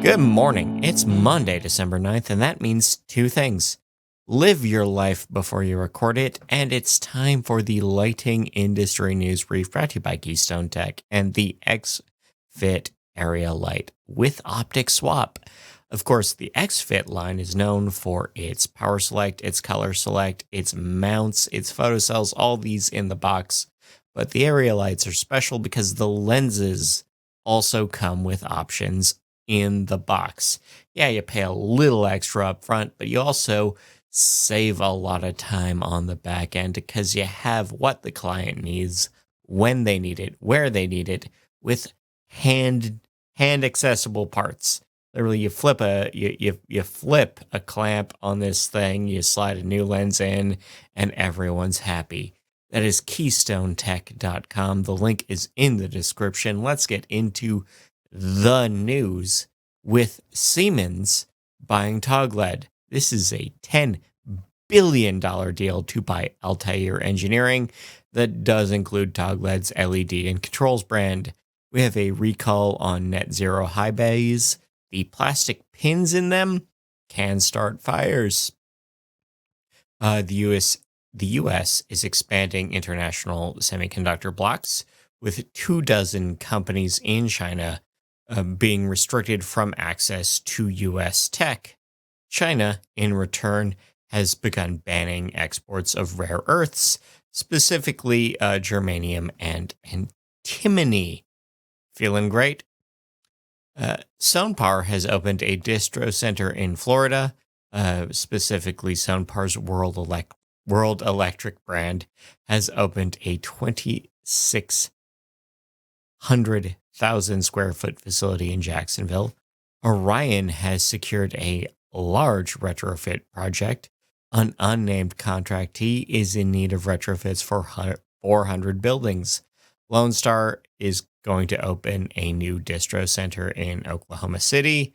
Good morning. It's Monday, December 9th, and that means two things. Live your life before you record it, and it's time for the lighting industry news brief brought to you by Keystone Tech and the X-Fit area light with optic swap. Of course, the X-Fit line is known for its power select, its color select, its mounts, its photocells, all these in the box. But the area lights are special because the lenses also come with options in the box. Yeah, you pay a little extra up front, but you also save a lot of time on the back end because you have what the client needs, when they need it, where they need it, with hand accessible parts. Literally, you flip a clamp on this thing, you slide a new lens in, and everyone's happy. That is KeystoneTech.com. The link is in the description. Let's get into the news with Siemens buying Togled. This is a $10 billion deal to buy Altair Engineering that does include Togled's LED and controls brand. We have a recall on net zero high bays. The plastic pins in them can start fires. The U.S. is expanding international semiconductor blocks, with 24 companies in China being restricted from access to U.S. tech. China, in return, has begun banning exports of rare earths, specifically germanium and antimony. Feeling great? SoundPower has opened a distro center in Florida, specifically SoundPower's World Electric brand has opened a 2,600,000 square foot facility in Jacksonville. Orion has secured a large retrofit project. An unnamed contractee is in need of retrofits for 400 buildings. Lone Star is going to open a new distro center in Oklahoma City.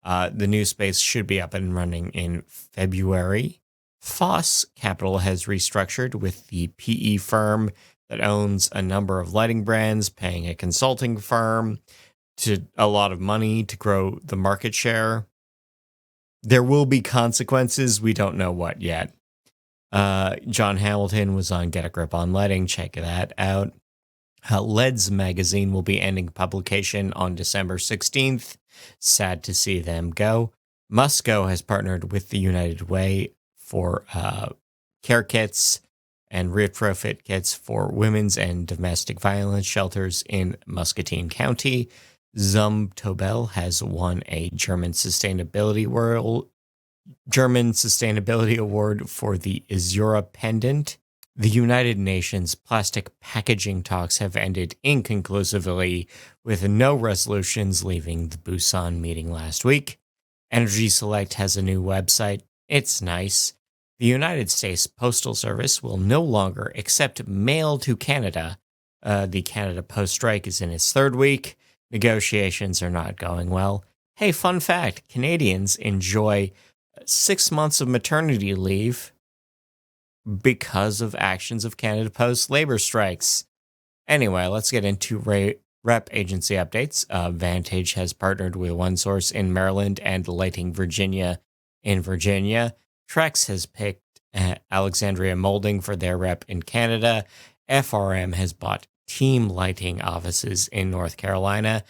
The new space should be up and running in February. Foss Capital has restructured, with the PE firm that owns a number of lighting brands paying a consulting firm to a lot of money to grow the market share. There will be consequences. We don't know what yet. John Hamilton was on Get a Grip on Lighting. Check that out. LEDs magazine will be ending publication on December 16th. Sad to see them go. Musco has partnered with the United Way for care kits and retrofit kits for women's and domestic violence shelters in Muscatine County. Zumtobel has won a German Sustainability Award for the Azura Pendant. The United Nations plastic packaging talks have ended inconclusively, with no resolutions leaving the Busan meeting last week. Energy Select has a new website. It's nice. The United States Postal Service will no longer accept mail to Canada. The Canada Post strike is in its third week. Negotiations are not going well. Hey, fun fact, Canadians enjoy 6 months of maternity leave because of actions of Canada Post labor strikes. Anyway, let's get into rep agency updates. Vantage has partnered with OneSource in Maryland and Lighting Virginia in Virginia. Trex has picked Alexandria Molding for their rep in Canada. FRM has bought Team Lighting offices in North Carolina.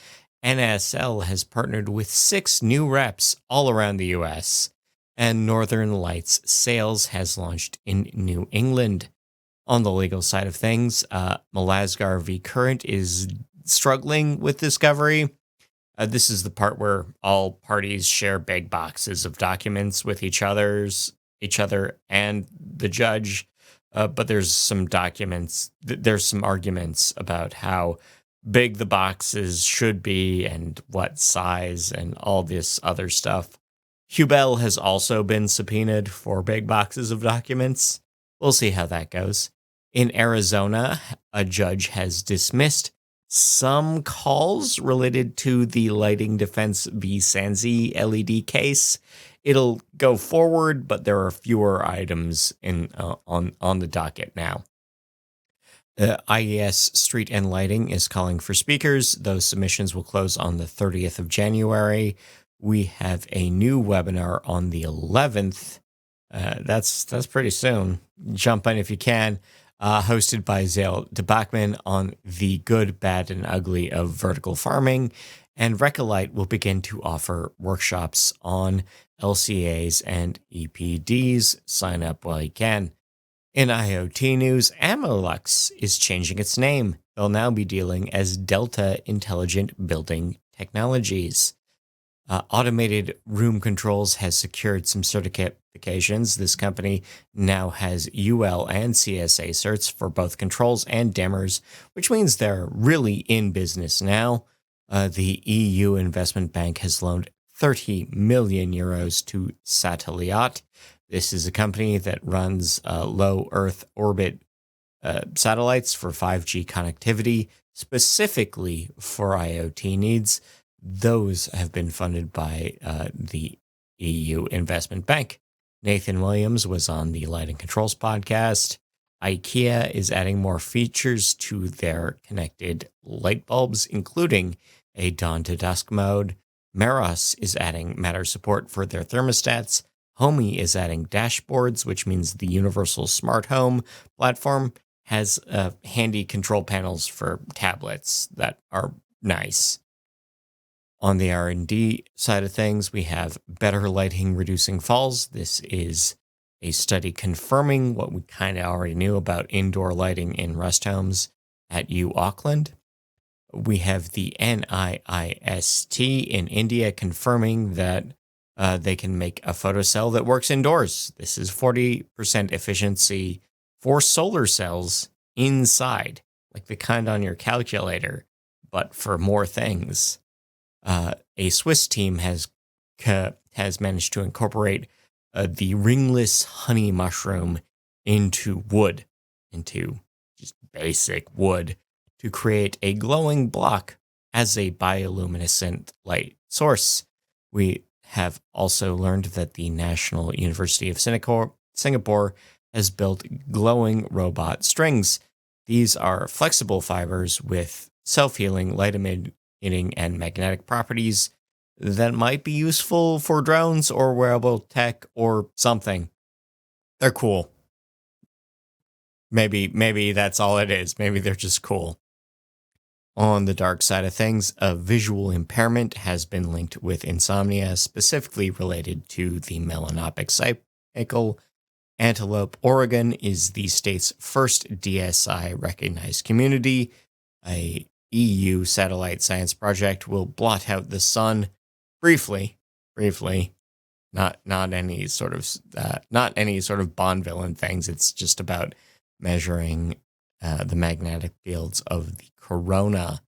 NSL has partnered with 6 new reps all around the U.S. And Northern Lights Sales has launched in New England. On the legal side of things, Malasgar v. Current is struggling with discovery. This is the part where all parties share big boxes of documents with each other and the judge. But there's some arguments about how big the boxes should be and what size and all this other stuff. Hubel has also been subpoenaed for big boxes of documents. We'll see how that goes. In Arizona, a judge has dismissed some calls related to the Lighting Defense v. Sansi LED case. It'll go forward, but there are fewer items on the docket now. IES Street and Lighting is calling for speakers. Those submissions will close on the 30th of January. We have a new webinar on the 11th. That's pretty soon. Jump in if you can. Hosted by Zale DeBachman on the good, bad, and ugly of vertical farming. And Recolite will begin to offer workshops on LCAs and EPDs. Sign up while you can. In IoT news, Amolux is changing its name. They'll now be dealing as Delta Intelligent Building Technologies. Automated Room Controls has secured some certifications. This company now has UL and CSA certs for both controls and dimmers, which means they're really in business now. The EU Investment Bank has loaned 30 million euros to Sateliot. This is a company that runs low Earth orbit satellites for 5G connectivity, specifically for IoT needs. Those have been funded by the EU Investment Bank. Nathan Williams was on the Light and Controls podcast. IKEA is adding more features to their connected light bulbs, including a dawn to dusk mode. Meros is adding Matter support for their thermostats. Homey is adding dashboards, which means the universal smart home platform has handy control panels for tablets that are nice. On the R&D side of things, we have better lighting reducing falls. This is a study confirming what we kind of already knew about indoor lighting in rest homes at U Auckland. We have the NIIST in India confirming that they can make a photocell that works indoors. This is 40% efficiency for solar cells inside, like the kind on your calculator, but for more things. A Swiss team has managed to incorporate the ringless honey mushroom into wood, into just basic wood, to create a glowing block as a bioluminescent light source. We have also learned that the National University of Singapore has built glowing robot strings. These are flexible fibers with self-healing, light-emitting, and magnetic properties that might be useful for drones or wearable tech or something. They're cool. Maybe that's all it is. Maybe they're just cool. On the dark side of things, a visual impairment has been linked with insomnia, specifically related to the melanopic cycle. Antelope, Oregon is the state's first DSI-recognized community. A EU satellite science project will blot out the sun briefly, not any sort of Bond villain things. It's just about measuring the magnetic fields of the corona.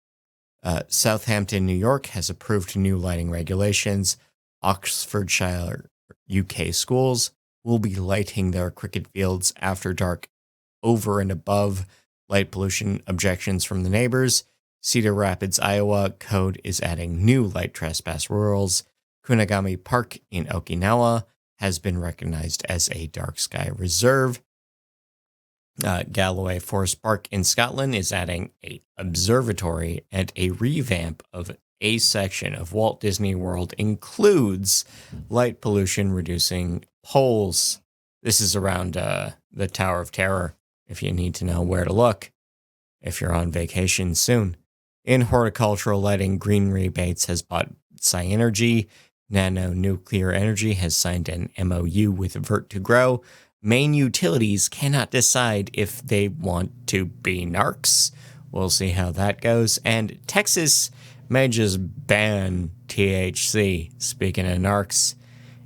Southampton, New York has approved new lighting regulations. Oxfordshire, UK schools will be lighting their cricket fields after dark over and above light pollution objections from the neighbors. Cedar Rapids, Iowa code is adding new light trespass rules. Kunagami Park in Okinawa has been recognized as a dark sky reserve. Galloway Forest Park in Scotland is adding an observatory, and a revamp of a section of Walt Disney World includes light pollution reducing poles. This is around the Tower of Terror, if you need to know where to look if you're on vacation soon. In horticultural lighting, Green Rebates has bought Sci-Energy. Nano Nuclear Energy has signed an MOU with Vert2Grow. Maine Utilities cannot decide if they want to be narcs. We'll see how that goes. And Texas may just ban THC, speaking of narcs.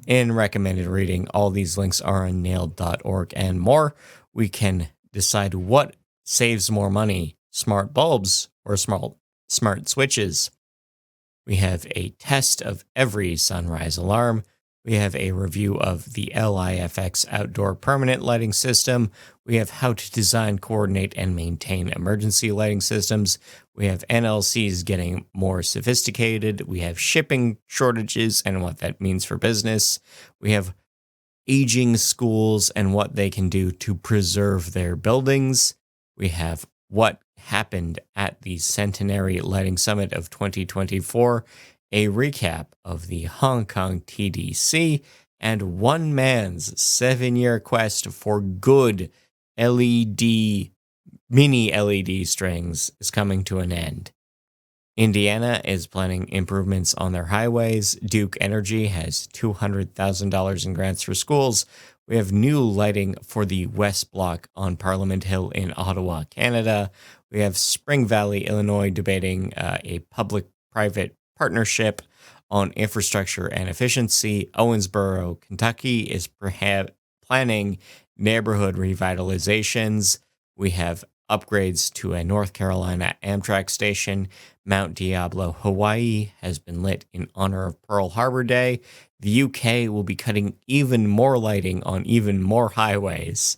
In recommended reading, all these links are on nailed.org and more. We can decide what saves more money, smart bulbs or smart switches. We have a test of every sunrise alarm. We have a review of the LIFX outdoor permanent lighting system. We have how to design, coordinate, and maintain emergency lighting systems. We have NLCs getting more sophisticated. We have shipping shortages and what that means for business. We have aging schools and what they can do to preserve their buildings. We have what happened at the Centenary Lighting Summit of 2024 a recap of the Hong Kong TDC, and one man's 7-year quest for good LED, mini LED strings is coming to an end. Indiana is planning improvements on their highways. Duke Energy has $200,000 in grants for schools. We have new lighting for the West Block on Parliament Hill in Ottawa, Canada. We have Spring Valley, Illinois, debating a public-private partnership on infrastructure and efficiency. Owensboro, Kentucky, is planning neighborhood revitalizations. We have upgrades to a North Carolina Amtrak station. Mount Diablo, Hawaii, has been lit in honor of Pearl Harbor Day. The UK will be cutting even more lighting on even more highways.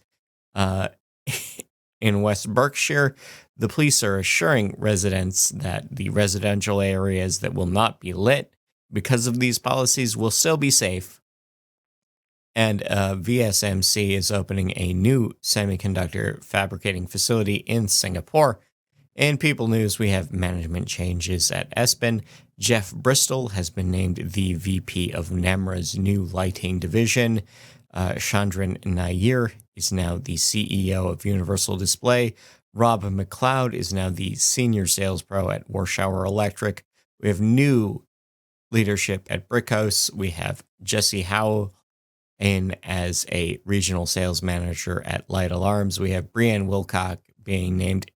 In West Berkshire, the police are assuring residents that the residential areas that will not be lit because of these policies will still be safe. And VSMC is opening a new semiconductor fabricating facility in Singapore. In People News, we have management changes at Espen. Jeff Bristol has been named the VP of NEMRA's new lighting division. Chandran Nair is now the CEO of Universal Display. Rob McLeod is now the senior sales pro at Warshauer Electric. We have new leadership at Brickhouse. We have Jesse Howell in as a regional sales manager at Light Alarms. We have Brianne Wilcock being named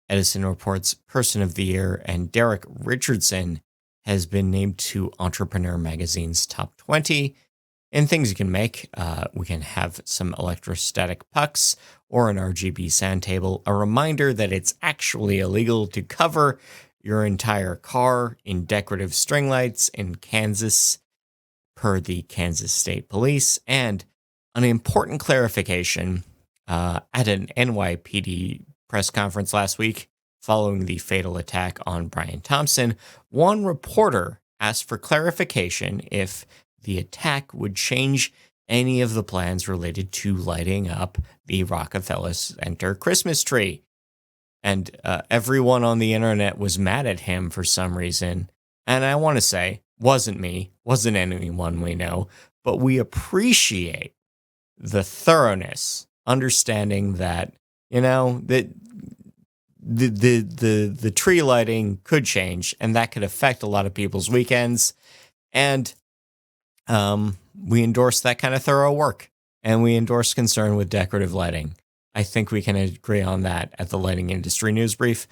Edison Report's Person of the Year, and Derek Richardson has been named to Entrepreneur Magazine's Top 20. And things you can make, we can have some electrostatic pucks or an RGB sound table. A reminder that it's actually illegal to cover your entire car in decorative string lights in Kansas, per the Kansas State Police. And an important clarification at an NYPD press conference last week following the fatal attack on Brian Thompson, one reporter asked for clarification if the attack would change any of the plans related to lighting up the Rockefeller Center Christmas tree. And everyone on the internet was mad at him for some reason. And I want to say, wasn't me, wasn't anyone we know, but we appreciate the thoroughness, understanding that, that the tree lighting could change, and that could affect a lot of people's weekends. And we endorse that kind of thorough work, and we endorse concern with decorative lighting. I think we can agree on that at the Lighting Industry News Brief.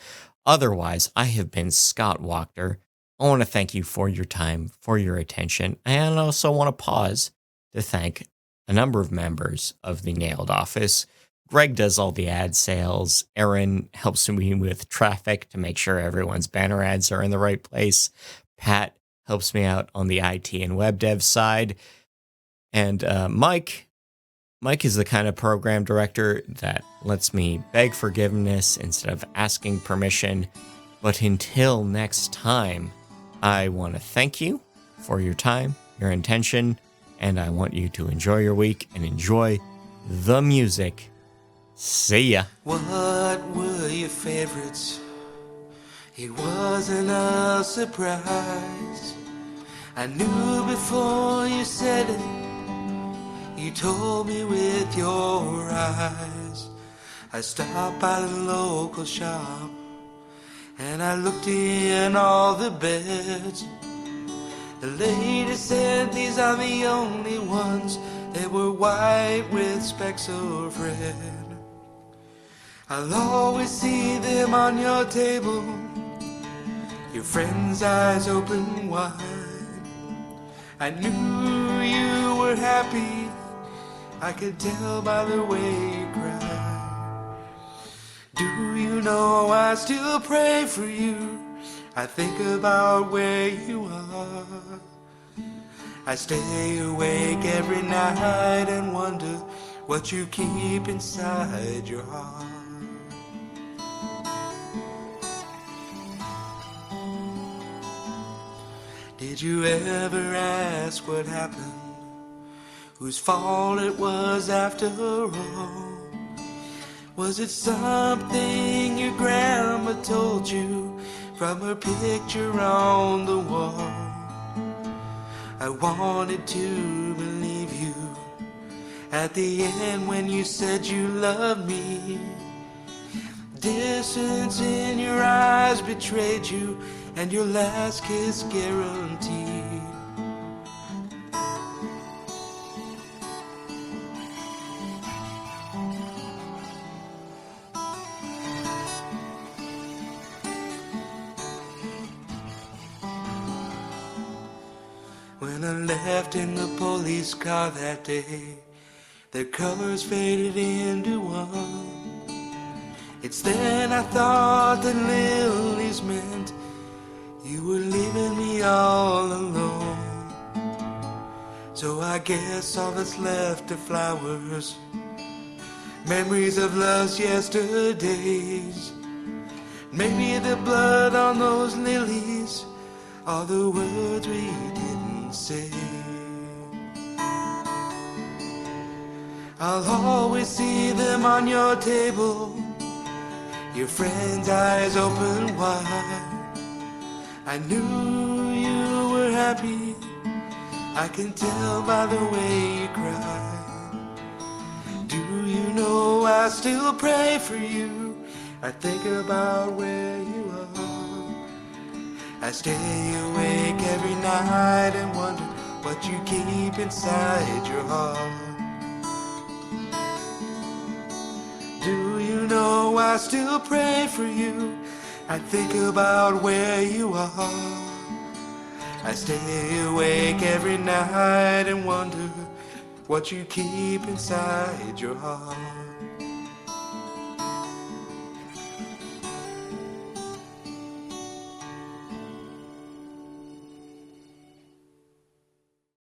Otherwise, I have been Scott Wachter. I want to thank you for your time, for your attention, and I also want to pause to thank a number of members of the Nailed Office. Greg does all the ad sales. Aaron helps me with traffic to make sure everyone's banner ads are in the right place. Pat helps me out on the IT and web dev side. And Mike is the kind of program director that lets me beg forgiveness instead of asking permission. But until next time, I want to thank you for your time, your intention, and I want you to enjoy your week and enjoy the music. See ya. What were your favorites? It wasn't a surprise. I knew before you said it. You told me with your eyes. I stopped by the local shop and I looked in all the beds. The lady said these are the only ones that were white with specks of red. I'll always see them on your table, your friend's eyes open wide. I knew you were happy, I could tell by the way you cried. Do you know I still pray for you? I think about where you are. I stay awake every night and wonder what you keep inside your heart. Did you ever ask what happened? Whose fault it was after all? Was it something your grandma told you from her picture on the wall. I wanted to believe you at the end when you said you loved me. Distance in your eyes betrayed you, and your last kiss guaranteed. When I left in the police car that day, their colors faded into one. It's then I thought that lilies meant you were leaving me all alone. So I guess all that's left are flowers, memories of love's yesterdays. Maybe the blood on those lilies are the words we didn't say. I'll always see them on your table, your friend's eyes open wide. I knew you were happy, I can tell by the way you cry. Do you know I still pray for you? I think about where you are. I stay awake every night and wonder what you keep inside your heart. Do you know I still pray for you? I think about where you are. I stay awake every night and wonder what you keep inside your heart.